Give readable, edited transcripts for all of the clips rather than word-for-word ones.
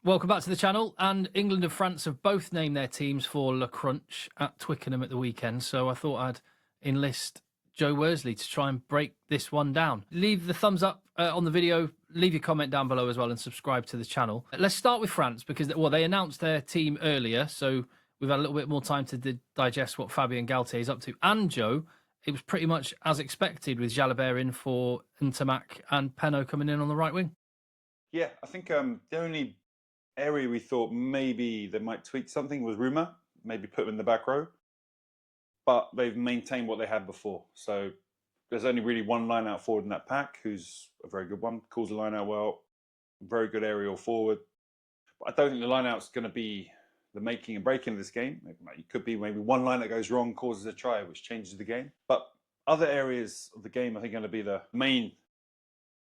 Welcome back to the channel. And England and France have both named their teams for Le Crunch at Twickenham at the weekend. So I thought I'd enlist Joe Worsley to try and break this one down. Leave the thumbs up on the video. Leave your comment down below as well and subscribe to the channel. Let's start with France because, well, they announced their team earlier. So we've had a little bit more time to digest what Fabien Galtier is up to. And Joe, it was pretty much as expected with Jalabert in for Ntamack and Penaud coming in on the right wing. Yeah, I think the only area we thought maybe they might tweak something was Rumour, maybe put him in the back row. But they've maintained what they had before. So there's only really one line out forward in that pack who's a very good one, calls the line out well, very good aerial forward. But I don't think the line out's going to be the making and breaking of this game. It could be maybe one line that goes wrong causes a try, which changes the game. But other areas of the game, I think, are going to be the main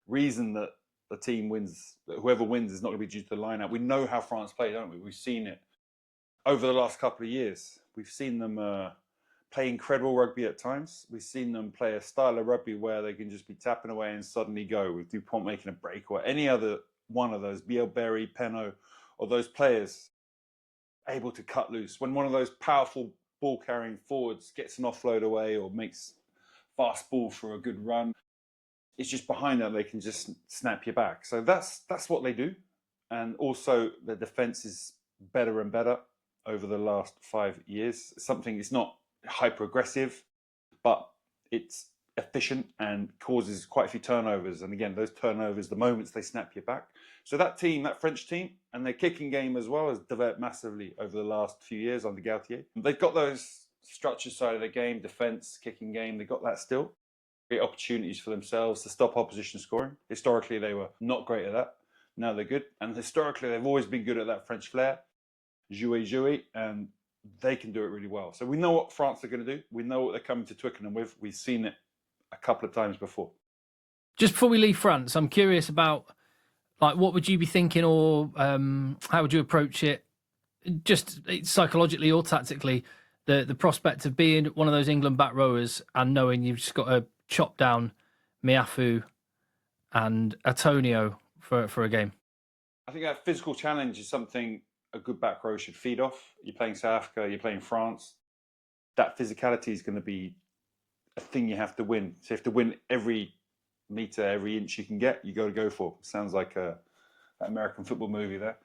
reason that the team wins, whoever wins is not going to be due to the line-out. We know how France play, don't we? We've seen it over the last couple of years. We've seen them play incredible rugby at times. We've seen them play a style of rugby where they can just be tapping away and suddenly go, with Dupont making a break, or any other one of those, Bielberry, Penaud, or those players able to cut loose. When one of those powerful ball-carrying forwards gets an offload away or makes fast ball for a good run, it's just behind that they can just snap you back. So that's what they do. And also the defense is better and better over the last 5 years. Something, it's not hyper aggressive, but it's efficient and causes quite a few turnovers. And again, those turnovers, the moments they snap you back. So that team, that French team, and their kicking game as well has developed massively over the last few years under Galtier. They've got those structure side of the game, defense, kicking game, they've got that still. Great opportunities for themselves to stop opposition scoring. Historically, they were not great at that. Now they're good. And historically, they've always been good at that French flair, jouer, and they can do it really well. So we know what France are going to do. We know what they're coming to Twickenham with. We've seen it a couple of times before. Just before we leave France, I'm curious about, like, what would you be thinking, or how would you approach it, just psychologically or tactically, the prospect of being one of those England back rowers and knowing you've just got to chop down Miafu and Antonio for a game? I think that physical challenge is something a good back row should feed off. You're playing South Africa, you're playing France. That physicality is going to be a thing you have to win. So you have to win every meter, every inch you can get, you got to go for. Sounds like an American football movie there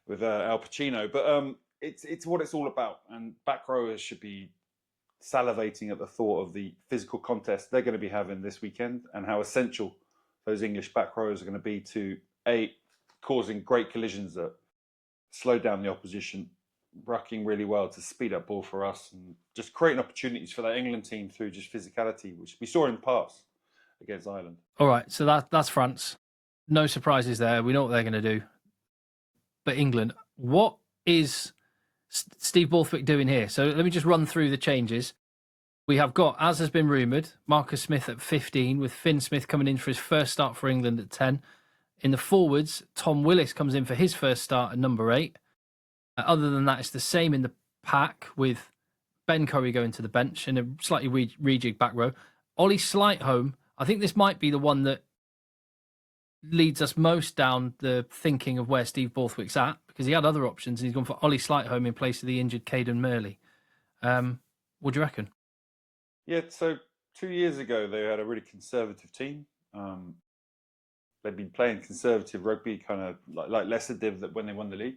with Al Pacino. But it's what it's all about. And back rowers should be salivating at the thought of the physical contest they're going to be having this weekend and how essential those English back rowers are going to be to causing great collisions that slow down the opposition, rucking really well to speed up ball for us and just creating opportunities for that England team through just physicality, which we saw in the past against Ireland. All right, so that's France. No surprises there. We know what they're going to do. But England, what is Steve Borthwick doing here? So let me just run through the changes. We have got, as has been rumoured, Marcus Smith at 15, with Finn Smith coming in for his first start for England at 10. In the forwards, Tom Willis comes in for his first start at number 8. Other than that, it's the same in the pack, with Ben Curry going to the bench in a slightly rejig back row. Ollie Slightholme, I think this might be the one that leads us most down the thinking of where Steve Borthwick's at, because he had other options and he's gone for Ollie Slightholme in place of the injured Caden Murley. What do you reckon? Yeah, so 2 years ago they had a really conservative team. They'd been playing conservative rugby, kind of like lesser div, that when they won the league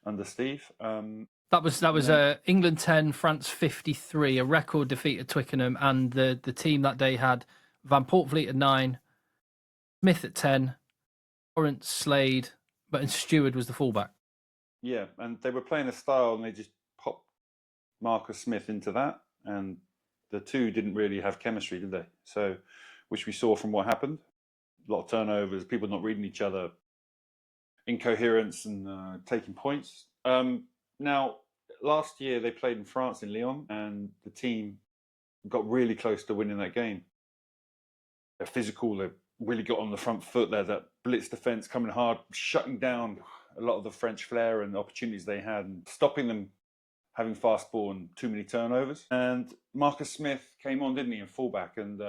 under Steve. That was England 10, France 53, a record defeat at Twickenham, and the team that day had Van Portvliet at 9, Smith at 10, Lawrence, Slade, but Stewart was the fullback. Yeah, and they were playing a style and they just popped Marcus Smith into that, and the two didn't really have chemistry, did they? So, which we saw from what happened. A lot of turnovers, people not reading each other, incoherence, and taking points. Now, last year they played in France in Lyon, and the team got really close to winning that game. They're physical, they really got on the front foot there, that blitz defence coming hard, shutting down a lot of the French flair and opportunities they had, and stopping them having fast ball and too many turnovers. And Marcus Smith came on, didn't he, in fullback, and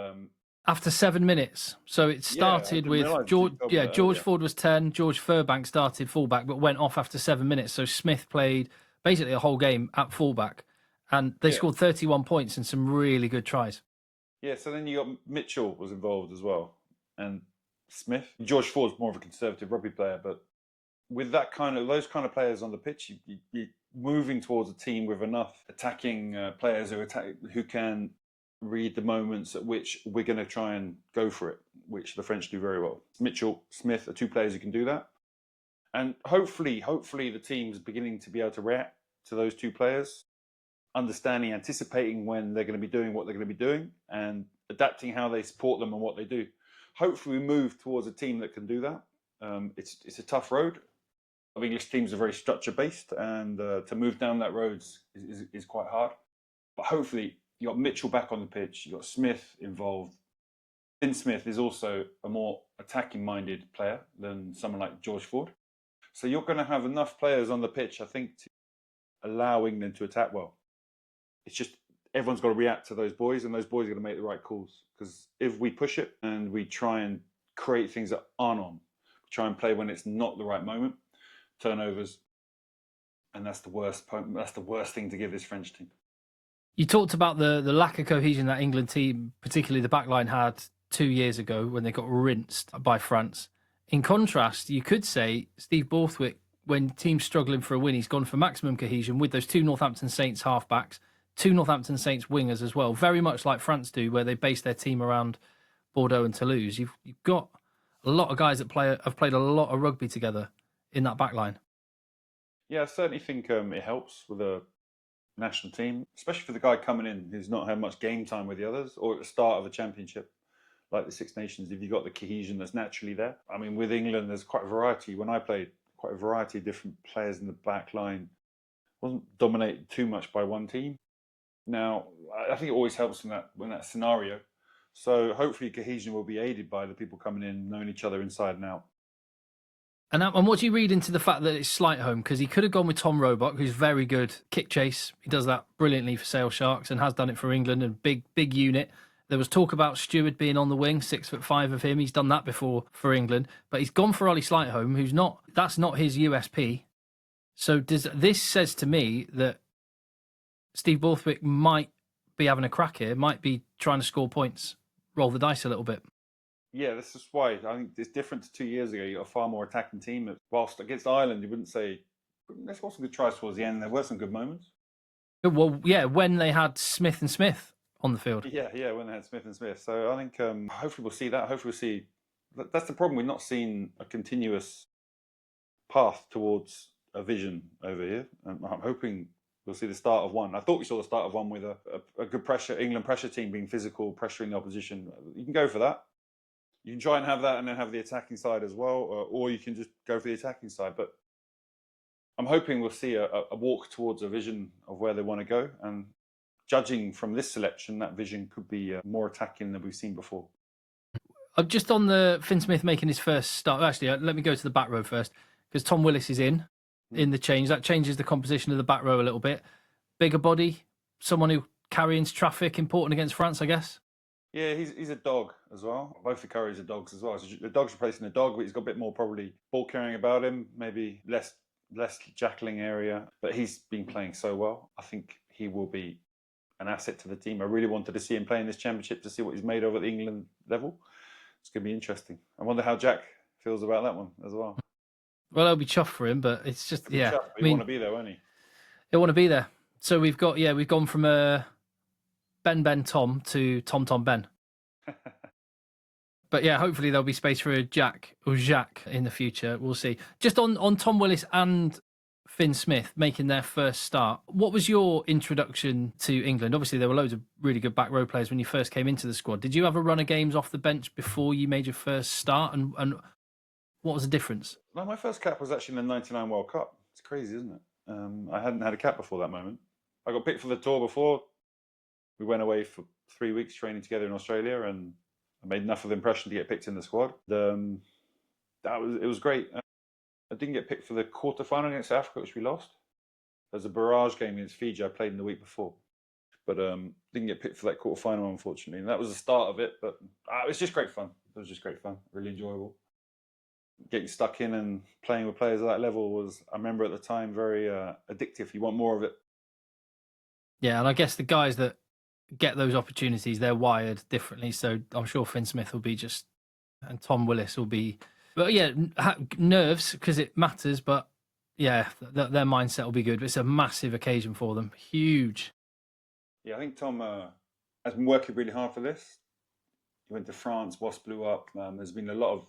After 7 minutes. So it Yeah, I started didn't with realise you told me that George earlier. Ford was 10, George Furbank started fullback, but went off after 7 minutes. So Smith played basically a whole game at fullback, and they Yeah. scored 31 points and some really good tries. Yeah, so then you got Mitchell was involved as well, and Smith. George Ford's more of a conservative rugby player, but with those kind of players on the pitch, you're moving towards a team with enough attacking players who can read the moments at which we're going to try and go for it, which the French do very well. Mitchell, Smith are two players who can do that, and hopefully, the team's beginning to be able to react to those two players, understanding, anticipating when they're going to be doing what they're going to be doing, and adapting how they support them and what they do. Hopefully, we move towards a team that can do that. It's a tough road. English teams are very structure based, and to move down that road is quite hard. But hopefully, you got Mitchell back on the pitch. You got Smith involved. Finn Smith is also a more attacking minded player than someone like George Ford. So you're going to have enough players on the pitch, I think, to allow England to attack well. It's just everyone's got to react to those boys, and those boys are going to make the right calls. Because if we push it and we try and create things that aren't on, we try and play when it's not the right moment, turnovers, and that's the worst. That's the worst thing to give this French team. You talked about the lack of cohesion that England team, particularly the backline, had 2 years ago when they got rinsed by France. In contrast, you could say Steve Borthwick, when teams struggling for a win, he's gone for maximum cohesion with those two Northampton Saints halfbacks, two Northampton Saints wingers as well, very much like France do, where they base their team around Bordeaux and Toulouse. You've got a lot of guys that have played a lot of rugby together in that backline. Yeah, I certainly think it helps with a national team, especially for the guy coming in who's not had much game time with the others, or at the start of a championship like the Six Nations. If you've got the cohesion that's naturally there, I mean, with England, there's quite a variety. When I played, quite a variety of different players in the back line. Wasn't dominated too much by one team. Now, I think it always helps in that scenario. So hopefully, cohesion will be aided by the people coming in, knowing each other inside and out. And what do you read into the fact that it's Slightholme? Because he could have gone with Tom Roebuck, who's very good kick chase. He does that brilliantly for Sale Sharks and has done it for England, and big unit. There was talk about Stewart being on the wing, 6'5" of him. He's done that before for England, but he's gone for Ollie Slightholme, who's not. That's not his USP. So this says to me that Steve Borthwick might be having a crack here, might be trying to score points, roll the dice a little bit. Yeah, this is why I think it's different to 2 years ago. You got a far more attacking team. Whilst against Ireland, you wouldn't say there's some good tries towards the end. There were some good moments. Well, yeah, when they had Smith and Smith on the field. Yeah, when they had Smith and Smith. So I think hopefully we'll see that. Hopefully we'll see. That's the problem. We've not seen a continuous path towards a vision over here. I'm hoping we'll see the start of one. I thought we saw the start of one with a good England pressure team being physical, pressuring the opposition. You can go for that. You can try and have that and then have the attacking side as well, or you can just go for the attacking side. But I'm hoping we'll see a walk towards a vision of where they want to go. And judging from this selection, that vision could be more attacking than we've seen before. Just on the Finn Smith making his first start. Actually, let me go to the back row first, because Tom Willis is in the change. That changes the composition of the back row a little bit. Bigger body, someone who carries traffic, important against France, I guess. Yeah, he's a dog as well. Both the Currys are dogs as well. So the dog's replacing the dog, but he's got a bit more probably ball carrying about him, maybe less jackling area. But he's been playing so well. I think he will be an asset to the team. I really wanted to see him play in this championship to see what he's made of at the England level. It's going to be interesting. I wonder how Jack feels about that one as well. Well, it'll be chuffed for him, but it's just, yeah. Chuffed, but want to be there, won't he? He'll want to be there. So we've gone from Ben Tom to Tom Ben. But yeah, hopefully there'll be space for a Jack or Jacques in the future. We'll see. Just on Tom Willis and Finn Smith making their first start. What was your introduction to England? Obviously, there were loads of really good back row players when you first came into the squad. Did you have a run of games off the bench before you made your first start? And what was the difference? No, my first cap was actually in the '99 World Cup. It's crazy, isn't it? I hadn't had a cap before that moment. I got picked for the tour before. We went away for 3 weeks training together in Australia, and I made enough of an impression to get picked in the squad. It was great. I didn't get picked for the quarterfinal against South Africa, which we lost. There's a barrage game against Fiji I played in the week before. but didn't get picked for that quarter final, unfortunately. And that was the start of it, but it was just great fun. It was just great fun, really enjoyable. Getting stuck in and playing with players at that level was, I remember at the time, very addictive. You want more of it. Yeah, and I guess the guys that get those opportunities, they're wired differently. So I'm sure Finn Smith will be and Tom Willis will be, but yeah, nerves because it matters. But yeah, their mindset will be good. It's a massive occasion for them, huge. Yeah, I think Tom has been working really hard for this. He went to France, Wasp blew up. There's been a lot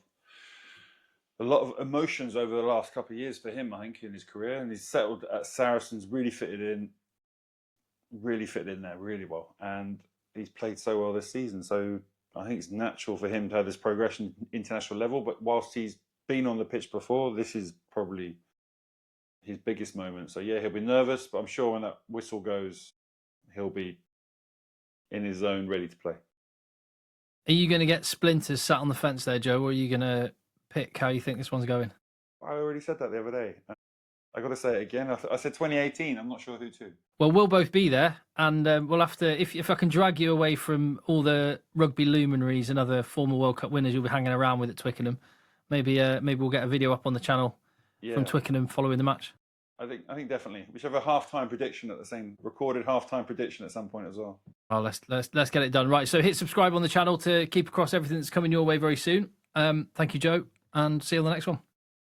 of emotions over the last couple of years for him, I think, in his career, and he's settled at Saracens, really fitted in there really well, and he's played so well this season. So I think it's natural for him to have this progression international level. But whilst he's been on the pitch before, this is probably his biggest moment. So yeah, he'll be nervous, but I'm sure when that whistle goes, he'll be in his zone, ready to play. Are you going to get splinters sat on the fence there, Joe, or are you going to pick how you think this one's going? I already said that the other day. I got to say it again. I said 2018. I'm not sure who to. Well, we'll both be there, and we'll have to. If I can drag you away from all the rugby luminaries and other former World Cup winners you'll be hanging around with at Twickenham, maybe we'll get a video up on the channel from Twickenham following the match. I think definitely we should have a halftime prediction recorded halftime prediction at some point as well. Oh, let's get it done. Right, so hit subscribe on the channel to keep across everything that's coming your way very soon. Thank you, Joe, and see you on the next one.